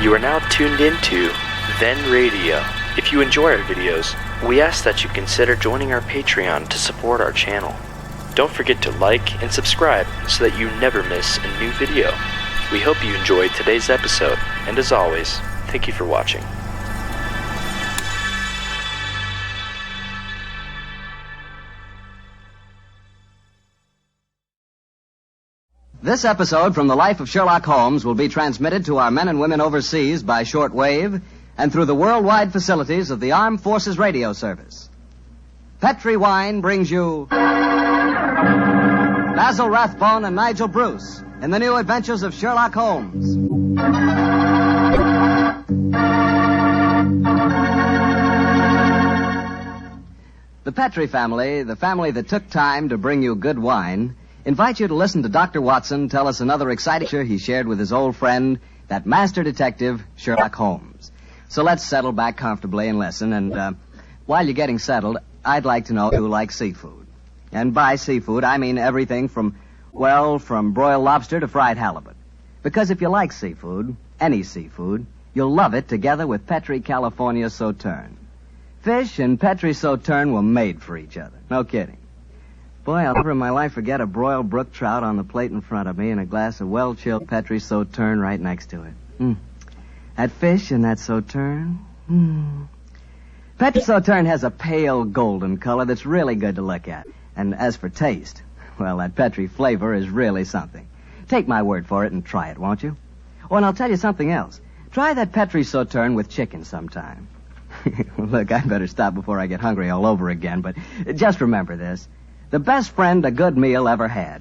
You are now tuned into Then Radio. If you enjoy our videos, we ask that you consider joining our Patreon to support our channel. Don't forget to like and subscribe so that you never miss a new video. We hope you enjoyed today's episode, and as always, thank you for watching. This episode from the life of Sherlock Holmes will be transmitted to our men and women overseas by shortwave and through the worldwide facilities of the Armed Forces Radio Service. Petri Wine brings you Basil Rathbone and Nigel Bruce in the new adventures of Sherlock Holmes. The Petri family, the family that took time to bring you good wine, invite you to listen to Dr. Watson tell us another exciting adventure he shared with his old friend, that master detective, Sherlock Holmes. So let's settle back comfortably and listen. And while you're getting settled, I'd like to know if you like seafood. And by seafood, I mean everything from broiled lobster to fried halibut. Because if you like seafood, any seafood, you'll love it together with Petri California Sauterne. Fish and Petri Sauterne were made for each other. No kidding. Boy, I'll never in my life forget a broiled brook trout on the plate in front of me and a glass of well-chilled Petri Sauterne right next to it. That fish and that Sauterne. Petri Sauterne has a pale golden color that's really good to look at. And as for taste, well, that Petri flavor is really something. Take my word for it and try it, won't you? Oh, and I'll tell you something else. Try that Petri Sauterne with chicken sometime. Look, I better stop before I get hungry all over again, but just remember this. The best friend a good meal ever had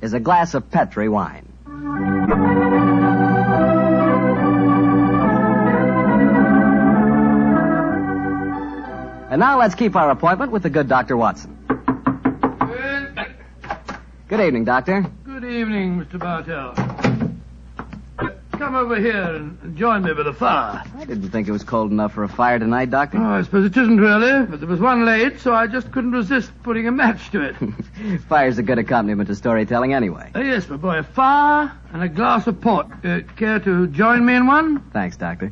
is a glass of Petri wine. And now let's keep our appointment with the good Dr. Watson. Good evening, Doctor. Good evening, Mr. Bartell. Come over here and join me by the fire. I didn't think it was cold enough for a fire tonight, Doctor. Oh, I suppose it isn't really, but there was one late, so I just couldn't resist putting a match to it. Fire's a good accompaniment to storytelling anyway. Yes, my boy, a fire and a glass of port. Care to join me in one? Thanks, Doctor.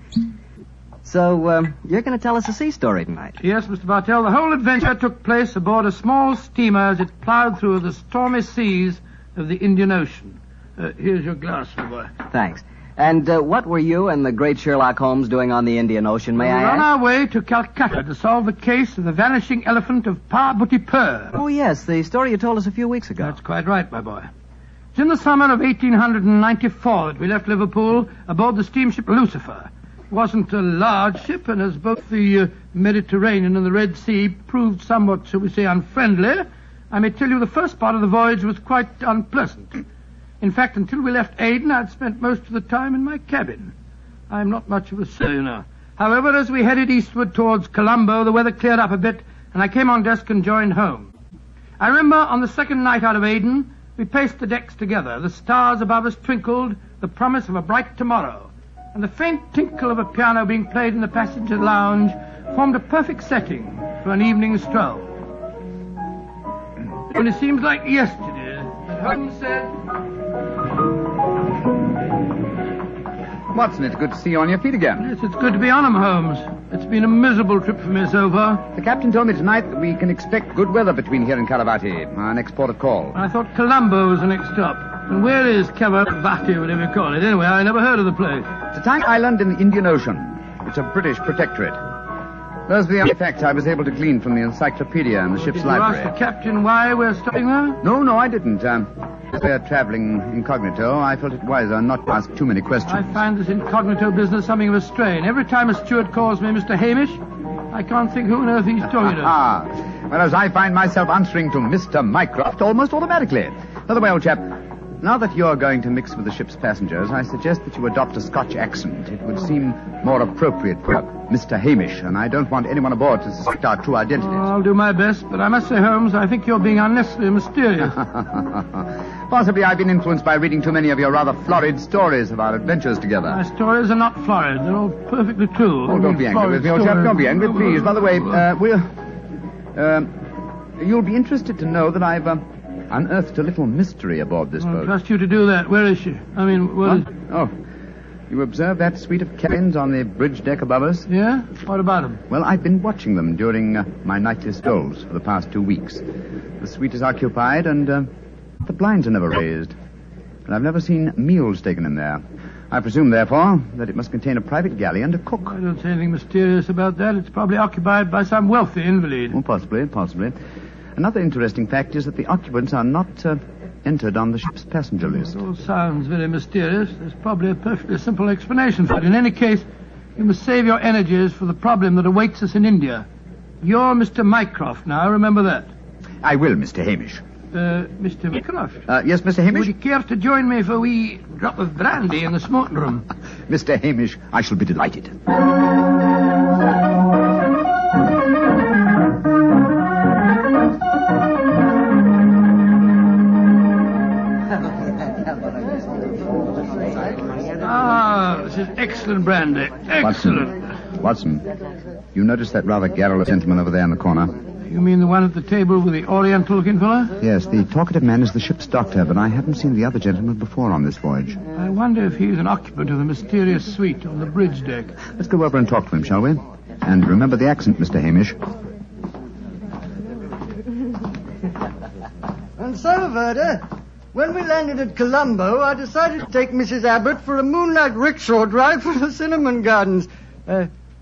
So, you're going to tell us a sea story tonight? Yes, Mr. Bartell. The whole adventure took place aboard a small steamer as it plowed through the stormy seas of the Indian Ocean. Here's your glass, my boy. Thanks. And what were you and the great Sherlock Holmes doing on the Indian Ocean, may I ask? We're on our way to Calcutta to solve the case of the vanishing elephant of Parbutipur. Oh, yes, the story you told us a few weeks ago. That's quite right, my boy. It's in the summer of 1894 that we left Liverpool aboard the steamship Lucifer. It wasn't a large ship, and as both the Mediterranean and the Red Sea proved somewhat, shall we say, unfriendly, I may tell you the first part of the voyage was quite unpleasant. In fact, until we left Aden, I'd spent most of the time in my cabin. I'm not much of a sailor, you know. However, as we headed eastward towards Colombo, the weather cleared up a bit, and I came on deck and joined home. I remember on the second night out of Aden, we paced the decks together. The stars above us twinkled, the promise of a bright tomorrow. And the faint tinkle of a piano being played in the passenger lounge formed a perfect setting for an evening stroll. And it seems like yesterday that Holmes said... Watson, it's good to see you on your feet again. Yes, it's good to be on 'em, Holmes. It's been a miserable trip for me so far. The captain told me tonight that we can expect good weather between here and Caravati, our next port of call. I thought Colombo was the next stop. And where is Caravati, whatever you call it? Anyway, I never heard of the place. It's a tiny island in the Indian Ocean. It's a British protectorate. Those are the only facts I was able to glean from the encyclopedia in the ship's library. Did you ask the captain why we're stopping there? No, I didn't. As we're traveling incognito, I felt it wiser not to ask too many questions. I find this incognito business something of a strain. Every time a steward calls me Mr. Hamish, I can't think who on earth he's talking to. Whereas I find myself answering to Mr. Mycroft almost automatically. By the way, old chap, now that you're going to mix with the ship's passengers, I suggest that you adopt a Scotch accent. It would seem more appropriate for Mr. Hamish, and I don't want anyone aboard to suspect our true identities. I'll do my best, but I must say, Holmes, I think you're being unnecessarily mysterious. Possibly I've been influenced by reading too many of your rather florid stories of our adventures together. My stories are not florid. They're all perfectly true. Oh, don't be angry with me, old chap. Don't be angry, please. By the way, you'll be interested to know that I've unearthed a little mystery aboard this boat. I trust you to do that. Where is she? I mean, what is... Oh. You observe that suite of cabins on the bridge deck above us? Yeah? What about them? Well, I've been watching them during my nightly strolls for the past 2 weeks. The suite is occupied and the blinds are never raised. And I've never seen meals taken in there. I presume, therefore, that it must contain a private galley and a cook. I don't see anything mysterious about that. It's probably occupied by some wealthy invalid. Oh, possibly. Another interesting fact is that the occupants are not entered on the ship's passenger list. It all sounds very mysterious. There's probably a perfectly simple explanation for it. In any case, you must save your energies for the problem that awaits us in India. You're Mr. Mycroft now, remember that. I will, Mr. Hamish. Mr. Mycroft? Yes, Mr. Hamish? Would you care to join me for a wee drop of brandy in the smoking room? Mr. Hamish, I shall be delighted. This is excellent brandy. Excellent. Watson, you notice that rather garrulous gentleman over there in the corner? You mean the one at the table with the oriental-looking fellow? Yes, the talkative man is the ship's doctor, but I haven't seen the other gentleman before on this voyage. I wonder if he's an occupant of the mysterious suite on the bridge deck. Let's go over and talk to him, shall we? And remember the accent, Mr. Hamish. And so, Verda, when we landed at Colombo, I decided to take Mrs. Abbott for a moonlight rickshaw drive through the cinnamon gardens.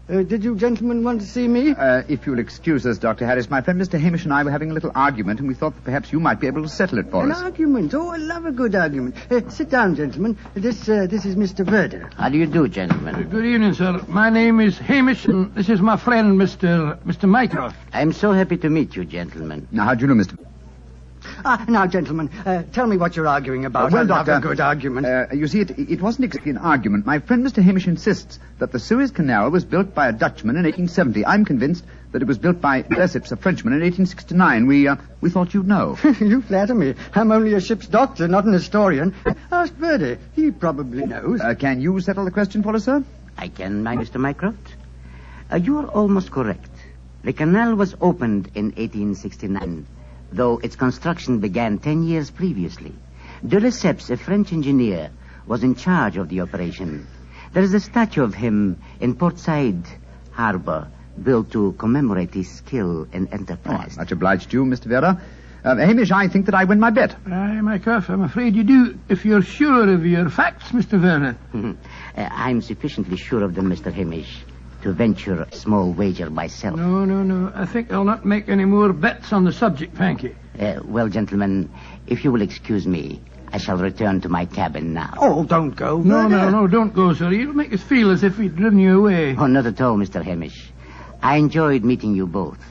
Did you gentlemen want to see me? If you'll excuse us, Dr. Harris, my friend Mr. Hamish and I were having a little argument, and we thought that perhaps you might be able to settle it for us. An argument? Oh, I love a good argument. Sit down, gentlemen. This is Mr. Verda. How do you do, gentlemen? Good evening, sir. My name is Hamish, and this is my friend, Mr. Mycroft. I'm so happy to meet you, gentlemen. Now, how do you know, Mr. Now, gentlemen, tell me what you're arguing about. Well, I love Doctor, a good argument. You see, it wasn't exactly an argument. My friend Mr. Hamish insists that the Suez Canal was built by a Dutchman in 1870. I'm convinced that it was built by Lesseps, a Frenchman, in 1869. We thought you'd know. You flatter me. I'm only a ship's doctor, not an historian. Ask Verdi. He probably knows. Can you settle the question for us, sir? I can, my Mr. Mycroft. You're almost correct. The canal was opened in 1869. Though its construction began 10 years previously. De Lesseps, a French engineer, was in charge of the operation. There is a statue of him in Port Said Harbor, built to commemorate his skill and enterprise. Much obliged to you, Mr. Vera. Hamish, I think that I win my bet. Aye, Mycroft, I'm afraid you do, if you're sure of your facts, Mr. Werner. I'm sufficiently sure of them, Mr. Hamish, to venture a small wager myself. No. I think I'll not make any more bets on the subject, thank you. Well, gentlemen, if you will excuse me, I shall return to my cabin now. Oh, don't go. No, don't go, sir. You'll make us feel as if we'd driven you away. Oh, not at all, Mr. Hamish. I enjoyed meeting you both,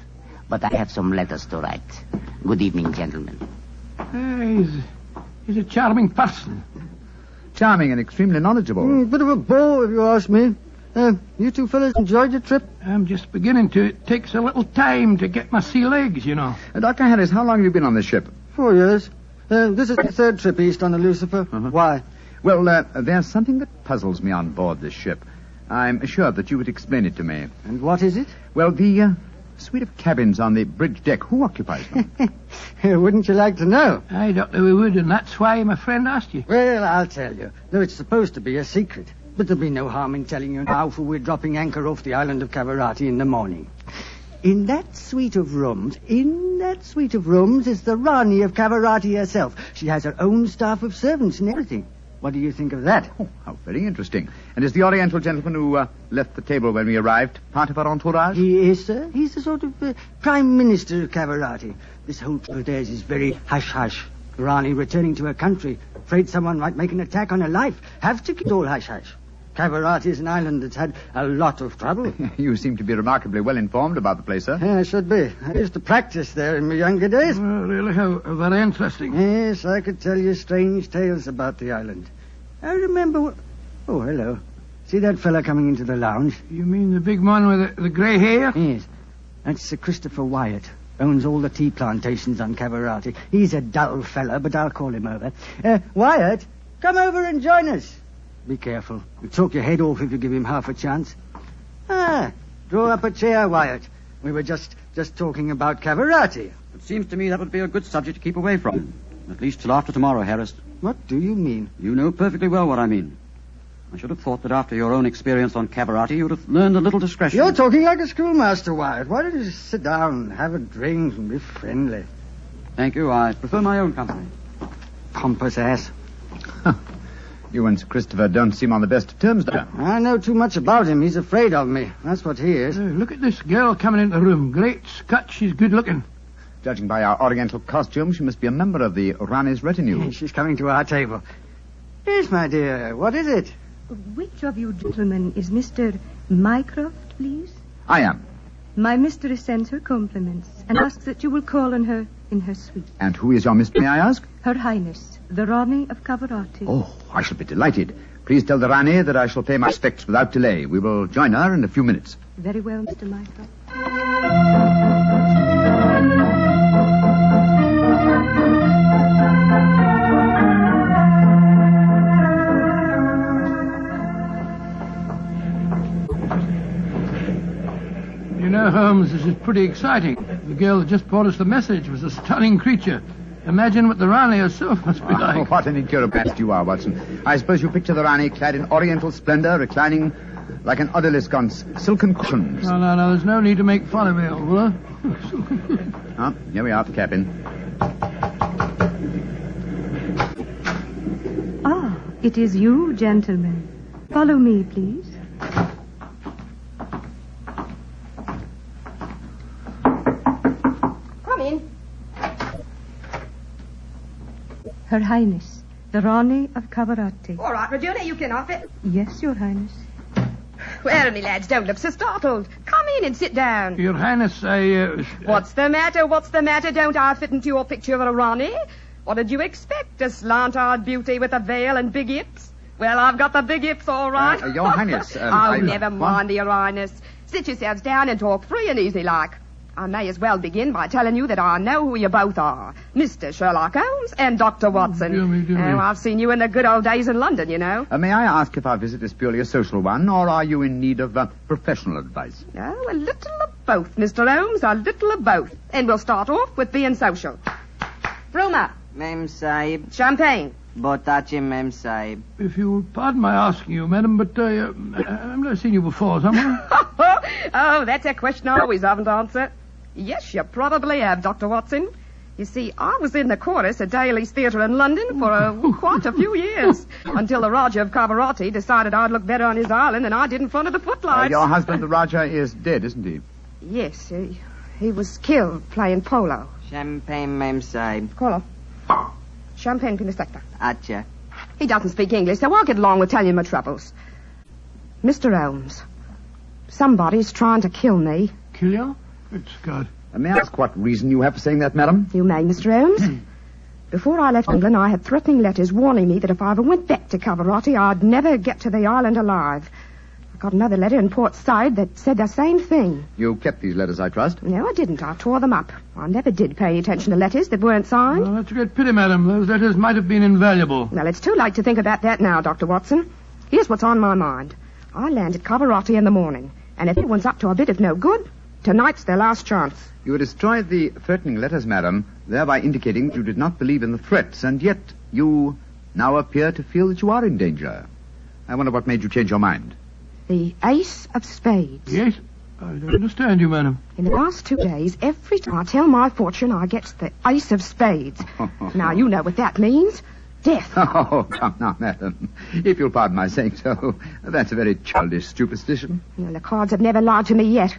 but I have some letters to write. Good evening, gentlemen. He's a charming person. Charming and extremely knowledgeable. Bit of a bore, if you ask me. You two fellas enjoyed your trip? I'm just beginning to. It takes a little time to get my sea legs, you know. Dr. Harris, how long have you been on this ship? 4 years. This is the third trip east on the Lucifer. Uh-huh. Why? Well, there's something that puzzles me on board this ship. I'm assured that you would explain it to me. And what is it? Well, the suite of cabins on the bridge deck, who occupies them? Wouldn't you like to know? Aye, Doctor, we would, and that's why my friend asked you. Well, I'll tell you. Though it's supposed to be a secret. But there'll be no harm in telling you now, for we're dropping anchor off the island of Cavarati in the morning. In that suite of rooms is the Rani of Cavarati herself. She has her own staff of servants and everything. What do you think of that? Oh, how very interesting. And is the Oriental gentleman who left the table when we arrived part of our entourage? He is, sir. He's the sort of Prime Minister of Cavarati. This whole trip of theirs is very hush-hush. Rani returning to her country, afraid someone might make an attack on her life. Have to keep it all hush-hush. Cavarati is an island that's had a lot of trouble. You seem to be remarkably well informed about the place, sir. Yeah, I should be. I used to practice there in my younger days. Well, really, how very interesting. Yes, I could tell you strange tales about the island. I remember... Oh, hello. See that fella coming into the lounge? You mean the big man with the grey hair? Yes. That's Sir Christopher Wyatt. Owns all the tea plantations on Cavarati. He's a dull fella, but I'll call him over. Wyatt, come over and join us. Be careful. He'll talk your head off if you give him half a chance. Draw up a chair, Wyatt. We were just talking about Cavarati. It seems to me that would be a good subject to keep away from. At least till after tomorrow, Harris. What do you mean? You know perfectly well what I mean. I should have thought that after your own experience on Cavarati, you'd have learned a little discretion. You're talking like a schoolmaster, Wyatt. Why don't you just sit down, have a drink, and be friendly? Thank you. I prefer my own company. Pompous ass. You and Sir Christopher don't seem on the best of terms, Doctor. I know too much about him. He's afraid of me. That's what he is. Look at this girl coming into the room. Great Scott, she's good looking. Judging by our oriental costume, she must be a member of the Rani's retinue. She's coming to our table. Yes, my dear. What is it? Which of you gentlemen is Mr. Mycroft, please? I am. My mistress sends her compliments and asks that you will call on her in her suite. And who is your mistress, may I ask? Her Highness, the Rani of Cavarati. Oh, I shall be delighted. Please tell the Rani that I shall pay my respects without delay. We will join her in a few minutes. Very well, Mr. Mycroft. You know, Holmes, this is pretty exciting. The girl that just brought us the message was a stunning creature. Imagine what the Rani herself must be like. Oh, what an incurable you are, Watson. I suppose you picture the Rani clad in oriental splendor, reclining like an odalisque on silken cushions. No, there's no need to make fun of me, old fella. Ah, here we are at the cabin. Ah, it is you, gentlemen. Follow me, please. Come in. Her Highness, the Rani of Cavarati. All right, Regina, you can off it. Yes, Your Highness. Well, me lads, don't look so startled. Come in and sit down. Your Highness, What's the matter? Don't I fit into your picture of a Rani? What did you expect? A slant-eyed beauty with a veil and big hips? Well, I've got the big hips, all right. Your Highness... never mind, Your Highness. Sit yourselves down and talk free and easy like. I may as well begin by telling you that I know who you both are. Mr. Sherlock Holmes and Dr. Watson. Dear me. Oh, I've seen you in the good old days in London, you know. May I ask if our visit is purely a social one, or are you in need of professional advice? Oh, a little of both, Mr. Holmes, a little of both. And we'll start off with being social. Bruma. Mem Sahib. Champagne. Botachi, Mem Sahib. If you'll pardon my asking you, madam, but I've never seen you before, somewhere. Oh, that's a question I always haven't answered. Yes, you probably have, Dr. Watson. You see, I was in the chorus at Daly's Theatre in London for quite a few years, until the Raja of Cavarati decided I'd look better on his island than I did in front of the footlights. Your husband, the Raja, is dead, isn't he? Yes, he was killed playing polo. Champagne, Mem Sahib. Colo. Champagne Pinistecta. Acha. He doesn't speak English, so I'll get along with telling you my troubles. Mr. Holmes, somebody's trying to kill me. Kill you? Good Scott. May I ask what reason you have for saying that, madam? You may, Mr. Holmes. Before I left England, I had threatening letters warning me that if I ever went back to Cavarati, I'd never get to the island alive. I got another letter in Port Said that said the same thing. You kept these letters, I trust? No, I didn't. I tore them up. I never did pay any attention to letters that weren't signed. Well, that's a great pity, madam. Those letters might have been invaluable. Well, it's too late to think about that now, Dr. Watson. Here's what's on my mind. I land at Cavarati in the morning, and if anyone's up to a bit of no good, tonight's their last chance. You destroyed the threatening letters, madam, thereby indicating that you did not believe in the threats, and yet you now appear to feel that you are in danger. I wonder what made you change your mind. The Ace of Spades. Yes? I don't understand you, madam. In the last 2 days, every time I tell my fortune, I get the Ace of Spades. Now, you know what that means. Death. Oh, come now, madam. If you'll pardon my saying so, that's a very childish superstition. Well, the cards have never lied to me yet.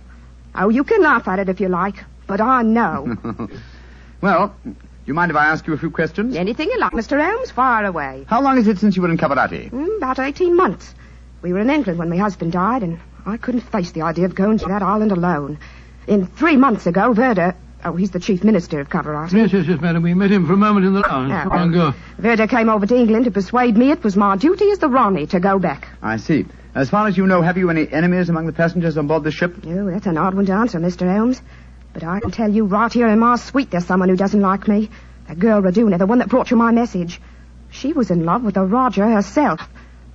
Oh, you can laugh at it if you like, but I know. Well, do you mind if I ask you a few questions? Anything you like, Mr. Holmes, fire away. How long is it since you were in Cavarati? About 18 months. We were in England when my husband died, and I couldn't face the idea of going to that island alone. In 3 months ago, Verda... Oh, he's the chief minister of Cavarati. Yes, madam. We met him for a moment in the lounge. Not long ago. Verda came over to England to persuade me it was my duty as the Rani to go back. I see. As far as you know, have you any enemies among the passengers on board the ship? Oh, that's an odd one to answer, Mr. Holmes. But I can tell you right here in my suite there's someone who doesn't like me. That girl Raduna, the one that brought you my message. She was in love with the Raja herself.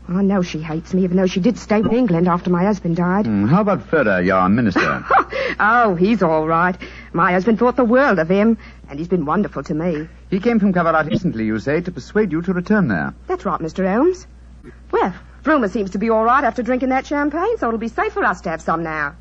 I know she hates me, even though she did stay in England after my husband died. How about Ferda, your minister? Oh, he's all right. My husband thought the world of him, and he's been wonderful to me. He came from Cavarati recently, you say, to persuade you to return there. That's right, Mr. Holmes. Well, Frumer seems to be all right after drinking that champagne, so it'll be safe for us to have some now.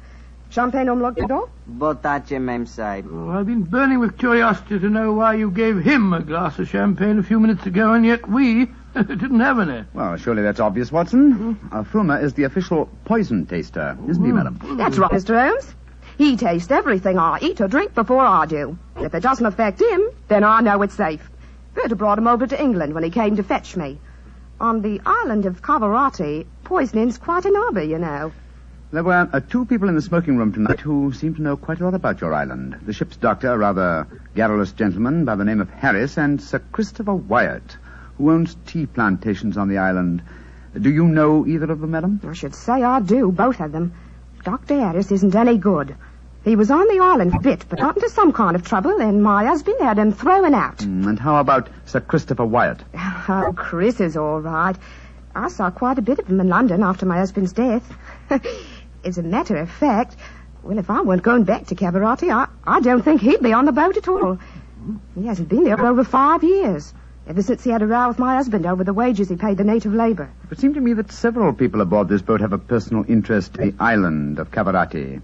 Champagne unlocked the door? Botache, Mem Sahib. Oh, I've been burning with curiosity to know why you gave him a glass of champagne a few minutes ago, and yet we didn't have any. Well, surely that's obvious, Watson. Frumer is the official poison taster, isn't he, madam? That's right, Mr. Holmes. He tastes everything I eat or drink before I do. If it doesn't affect him, then I know it's safe. Berta brought him over to England when he came to fetch me. On the island of Cavarati, poisoning's quite an hobby, you know. There were 2 people in the smoking room tonight who seem to know quite a lot about your island. The ship's doctor, a rather garrulous gentleman by the name of Harris, and Sir Christopher Wyatt, who owns tea plantations on the island. Do you know either of them, madam? I should say I do, both of them. Dr. Harris isn't any good. He was on the island for a bit, but got into some kind of trouble, and my husband had him thrown out. And how about Sir Christopher Wyatt? Oh, Chris is all right. I saw quite a bit of him in London after my husband's death. As a matter of fact, well, if I weren't going back to Cavarati, I don't think he'd be on the boat at all. He hasn't been there for over 5 years, ever since he had a row with my husband over the wages he paid the native labor. It seemed to me that several people aboard this boat have a personal interest in the island of Cavarati.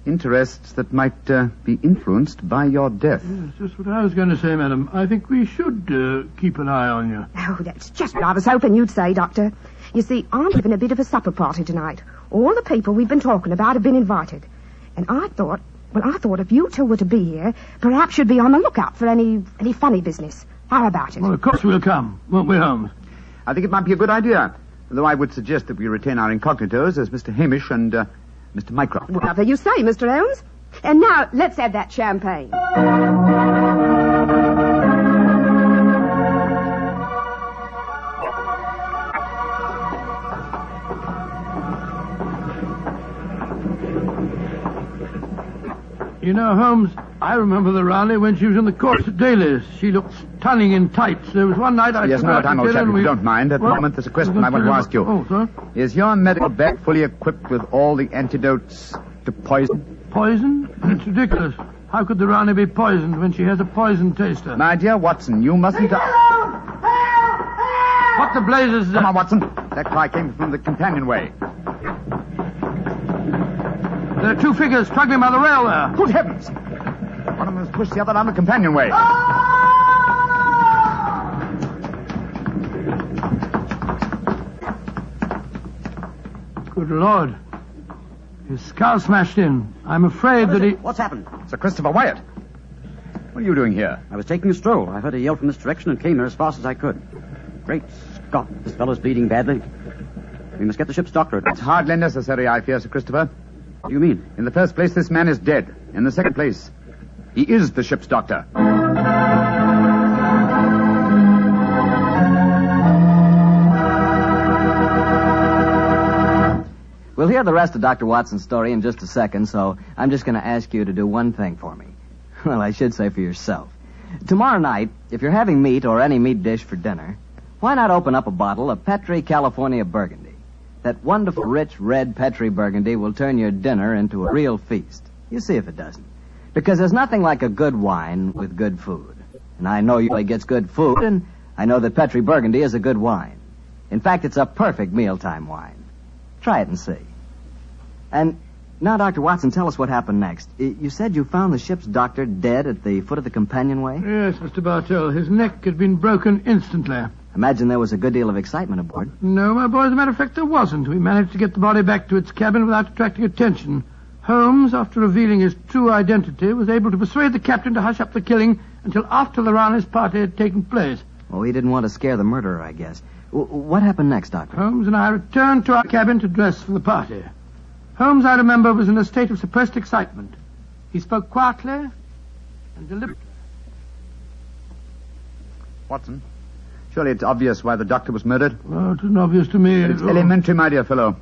Interests that might be influenced by your death. Yes, just what I was going to say, madam. I think we should keep an eye on you. Oh, that's just what I was hoping you'd say, Doctor. You see, I'm giving a bit of a supper party tonight. All the people we've been talking about have been invited. And I thought if you two were to be here, perhaps you'd be on the lookout for any funny business. How about it? Well, of course we'll come, won't we, Holmes? I think it might be a good idea, though I would suggest that we retain our incognitos as Mr. Hamish and Mr. Mycroft. Whatever you say, Mr. Holmes. And now, let's have that champagne. You know, Holmes, I remember the Raleigh when she was in the course at Daly's. She looked stunning in tights. There was one night I... Yes, no time, old chap, if you don't mind. At the moment, there's a question I want to ask you. Oh, sir? Is your medical bag fully equipped with all the antidotes to poison? Poison? It's ridiculous. How could the Raleigh be poisoned when she has a poison taster? My dear Watson, you mustn't... What the blazes is that? Come on, Watson. That cry came from the companionway. There are 2 figures struggling by the rail there. Good heavens! One of them has pushed the other down the companionway. Good Lord. His skull smashed in. I'm afraid that he... What's happened? Sir Christopher Wyatt. What are you doing here? I was taking a stroll. I heard a yell from this direction and came here as fast as I could. Great Scott, this fellow's bleeding badly. We must get the ship's doctor. It's hardly necessary, I fear, Sir Christopher. What do you mean? In the first place, this man is dead. In the second place, he is the ship's doctor. We'll hear the rest of Dr. Watson's story in just a second, so I'm just going to ask you to do one thing for me. Well, I should say for yourself. Tomorrow night, if you're having meat or any meat dish for dinner, why not open up a bottle of Petri California Burgundy? That wonderful, rich, red Petri Burgundy will turn your dinner into a real feast. You see if it doesn't. Because there's nothing like a good wine with good food. And I know you really gets good food, and I know that Petri Burgundy is a good wine. In fact, it's a perfect mealtime wine. Try it and see. And now, Dr. Watson, tell us what happened next. You said you found the ship's doctor dead at the foot of the companionway? Yes, Mr. Bartell. His neck had been broken instantly. Imagine there was a good deal of excitement aboard. No, my boy, as a matter of fact, there wasn't. We managed to get the body back to its cabin without attracting attention. Holmes, after revealing his true identity, was able to persuade the captain to hush up the killing until after the Raleigh's party had taken place. Oh, he didn't want to scare the murderer, I guess. What happened next, Doctor? Holmes and I returned to our cabin to dress for the party. Holmes, I remember, was in a state of suppressed excitement. He spoke quietly and deliberately. Watson, surely it's obvious why the doctor was murdered. Well, it isn't obvious to me. It's elementary, my dear fellow.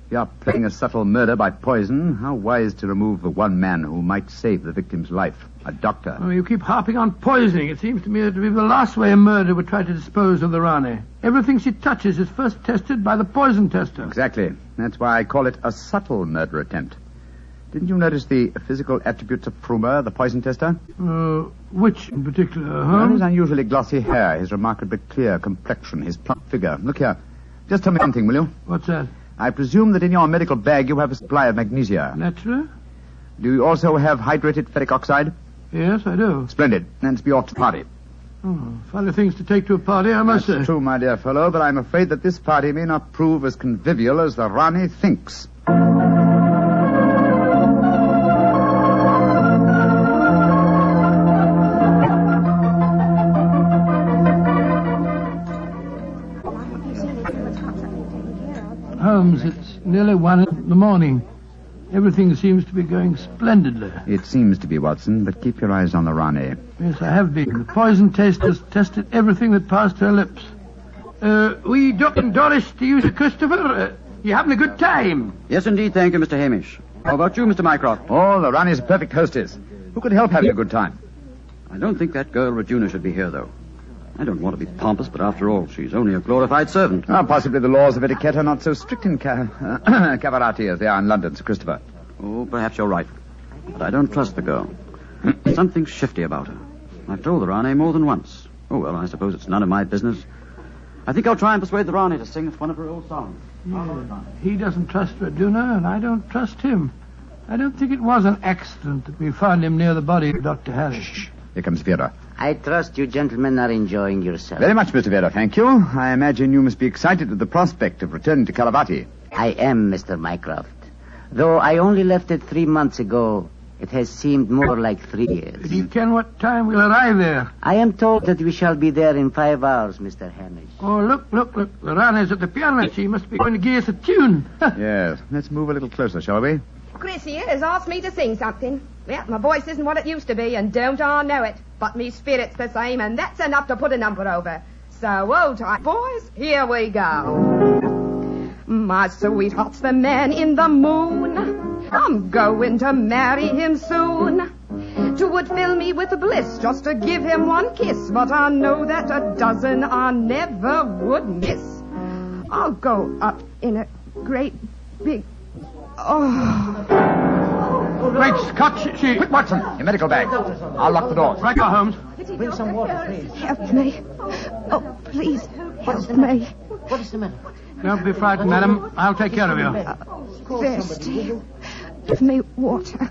If you are planning a subtle murder by poison, how wise to remove the one man who might save the victim's life, a doctor. Oh, you keep harping on poisoning. It seems to me that to be the last way a murderer would try to dispose of the Rani. Everything she touches is first tested by the poison tester. Exactly. That's why I call it a subtle murder attempt. Didn't you notice the physical attributes of Frumer, the poison tester? Which in particular, Well, Holmes? his unusually glossy hair, his remarkably clear complexion, his plump figure. Look here. Just tell me one thing, will you? What's that? I presume that in your medical bag you have a supply of magnesia. Naturally. Do you also have hydrated ferric oxide? Yes, I do. Splendid. Then be off to the party. Oh, funny things to take to a party, I must say. That's true, my dear fellow, but I'm afraid that this party may not prove as convivial as the Rani thinks. Holmes, it's nearly 1 a.m. Everything seems to be going splendidly. It seems to be, Watson, but keep your eyes on the Rani. Yes, I have been. The poison testers tested everything that passed her lips. We don't Doris to use a Christopher. You having a good time? Yes, indeed, thank you, Mr. Hamish. How about you, Mr. Mycroft? Oh, the Rani's a perfect hostess. Who could help having a good time? I don't think that girl Regina should be here, though. I don't want to be pompous, but after all, she's only a glorified servant. Possibly the laws of etiquette are not so strict in Cavarati as they are in London, Sir Christopher. Oh, perhaps you're right. But I don't trust the girl. Something shifty about her. I've told the Rani more than once. Oh, well, I suppose it's none of my business. I think I'll try and persuade the Rani to sing us one of her old songs. Yeah. He doesn't trust Raduna, and I don't trust him. I don't think it was an accident that we found him near the body of Dr. Harris. Shh. Here comes Vera. I trust you gentlemen are enjoying yourselves. Very much, Mr. Vera, thank you. I imagine you must be excited at the prospect of returning to Caravati. I am, Mr. Mycroft. Though I only left it 3 months ago, it has seemed more like 3 years. Do you ken what time we'll arrive there? I am told that we shall be there in 5 hours, Mr. Hamish. Oh, look. The Rani's at the piano. She must be going to give us a tune. Yes. Let's move a little closer, shall we? Chris here has asked me to sing something. Well, my voice isn't what it used to be, and don't I know it. But me spirit's the same, and that's enough to put a number over. So, hold tight, boys. Here we go. My sweetheart's the man in the moon. I'm going to marry him soon. 'Twould fill me with bliss just to give him one kiss, but I know that a dozen I never would miss. I'll go up in a great big... Great Scott, she... Quick, Watson, your medical bag. I'll lock the doors. Right, go, Holmes. Bring some water, please. Help me. Oh, please, help me. What is the matter? Don't be frightened, madam. I'll take care of you. Thirsty. Give me water.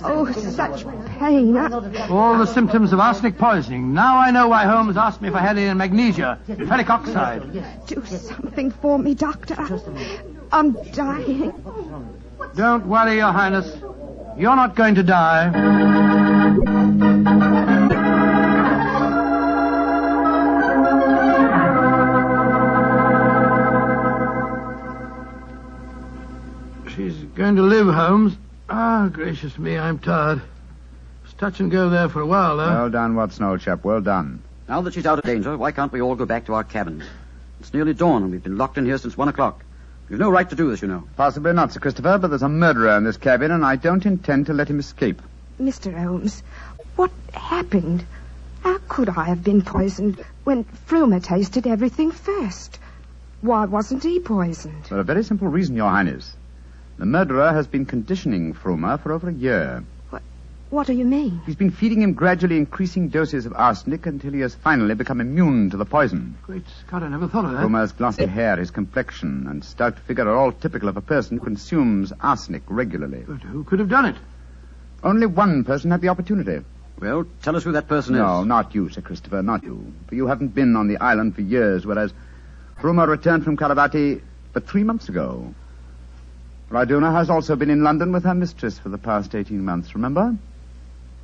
Oh, such pain. All the symptoms of arsenic poisoning. Now I know why Holmes asked me if I had any magnesia, ferric oxide. Do something for me, Doctor. I'm dying. Don't worry, Your Highness. You're not going to die. She's going to live, Holmes. Ah, gracious me, I'm tired. It's touch and go there for a while, though. Well done, Watson, old chap. Well done. Now that she's out of danger, why can't we all go back to our cabins? It's nearly dawn, and we've been locked in here since 1 o'clock. We've no right to do this, you know. Possibly not, Sir Christopher, but there's a murderer in this cabin, and I don't intend to let him escape. Mr. Holmes, what happened? How could I have been poisoned when Frumer tasted everything first? Why wasn't he poisoned? For a very simple reason, Your Highness. The murderer has been conditioning Frumer for over a year. What do you mean? He's been feeding him gradually increasing doses of arsenic until he has finally become immune to the poison. Great Scott, I never thought of that. Frumer's glossy hair, his complexion, and stout figure are all typical of a person who consumes arsenic regularly. But who could have done it? Only one person had the opportunity. Well, tell us who that person is. No, not you, Sir Christopher, not you. For you haven't been on the island for years, whereas Frumer returned from Caravati but 3 months ago. Raduna has also been in London with her mistress for the past 18 months, remember?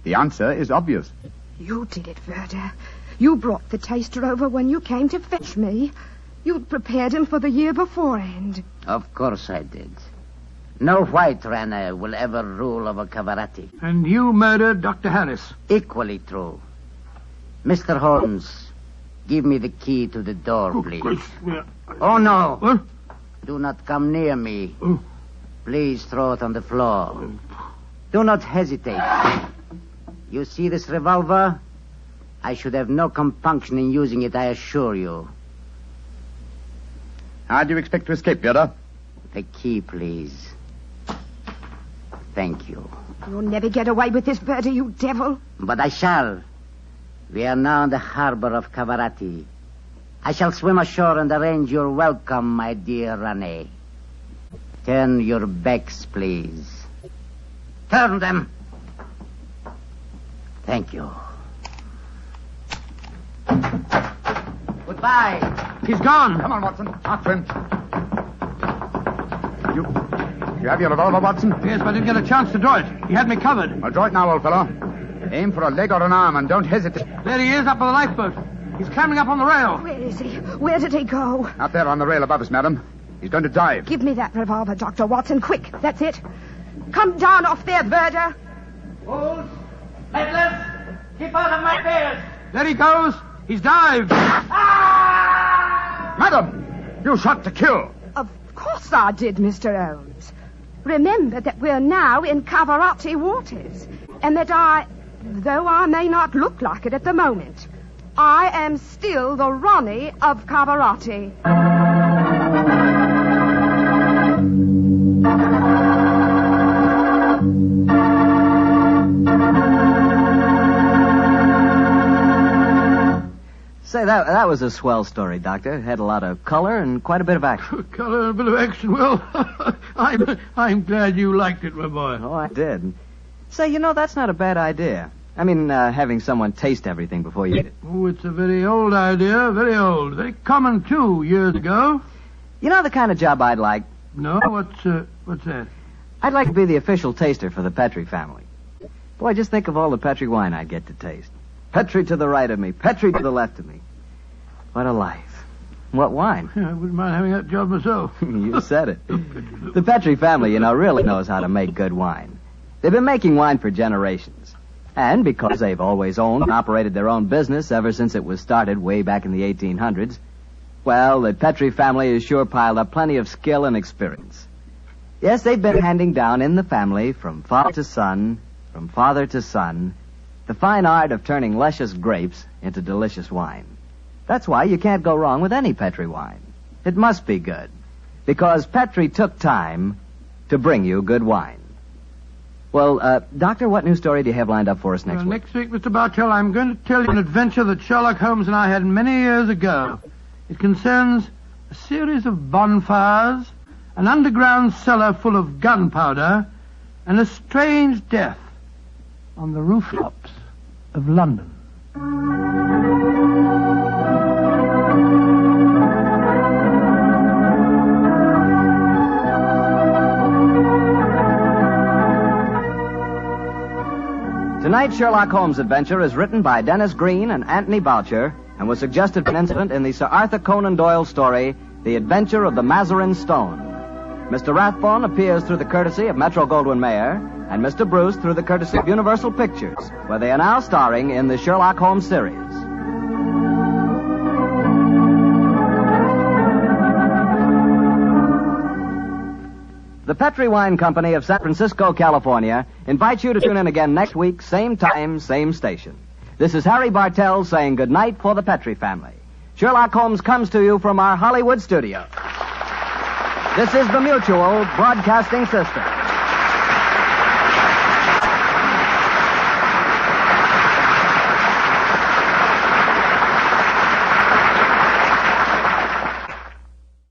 The answer is obvious. You did it, Verda. You brought the taster over when you came to fetch me. You'd prepared him for the year beforehand. Of course I did. No white Rana will ever rule over Cavarati. And you murdered Dr. Harris. Equally true. Mr. Holmes, give me the key to the door, please. Oh, no. What? Do not come near me. Oh. Please throw it on the floor. Do not hesitate. You see this revolver? I should have no compunction in using it, I assure you. How do you expect to escape, Vera? The key, please. Thank you. You'll never get away with this, Verda, you devil. But I shall. We are now in the harbor of Cavarati. I shall swim ashore and arrange your welcome, my dear Rane. Turn your backs, please. Turn them. Thank you. Goodbye. He's gone. Come on, Watson. After him. You have your revolver, Watson? Yes, but I didn't get a chance to draw it. He had me covered. Well, draw it now, old fellow. Aim for a leg or an arm and don't hesitate. There he is, up on the lifeboat. He's climbing up on the rail. Where is he? Where did he go? Out there on the rail above us, madam. He's going to dive. Give me that revolver, Dr. Watson. Quick. That's it. Come down off there, birder. Fools! Headless! Keep out of my bears! There he goes. He's dived. Madam, you shot to kill. Of course I did, Mr. Holmes. Remember that we're now in Cavarati waters, and that though I may not look like it at the moment, I am still the Ronnie of Cavarati. Say, that was a swell story, Doctor. It had a lot of color and quite a bit of action. Color and a bit of action. Well, I'm glad you liked it, my boy. Oh, I did. Say, that's not a bad idea. I mean, having someone taste everything before you eat it. Oh, it's a very old idea. Very old. Very common, too, years ago. You know the kind of job I'd like? No? What's that? I'd like to be the official taster for the Petrie family. Boy, just think of all the Petrie wine I'd get to taste. Petrie to the right of me, Petrie to the left of me. What a life. What wine? Yeah, I wouldn't mind having that job myself. You said it. The Petrie family, really knows how to make good wine. They've been making wine for generations. And because they've always owned and operated their own business ever since it was started way back in the 1800s, well, the Petrie family has sure piled up plenty of skill and experience. Yes, they've been handing down in the family from father to son, the fine art of turning luscious grapes into delicious wine. That's why you can't go wrong with any Petrie wine. It must be good, because Petrie took time to bring you good wine. Well, Doctor, what new story do you have lined up for us next week? Next week, Mr. Bartell, I'm going to tell you an adventure that Sherlock Holmes and I had many years ago. It concerns a series of bonfires, an underground cellar full of gunpowder, and a strange death on the rooftops of London. Tonight's Sherlock Holmes adventure is written by Dennis Green and Anthony Boucher and was suggested for an incident in the Sir Arthur Conan Doyle story, The Adventure of the Mazarin Stone. Mr. Rathbone appears through the courtesy of Metro-Goldwyn-Mayer, and Mr. Bruce through the courtesy of Universal Pictures, where they are now starring in the Sherlock Holmes series. The Petrie Wine Company of San Francisco, California, invites you to tune in again next week, same time, same station. This is Harry Bartell saying goodnight for the Petrie family. Sherlock Holmes comes to you from our Hollywood studio. This is the Mutual Broadcasting System.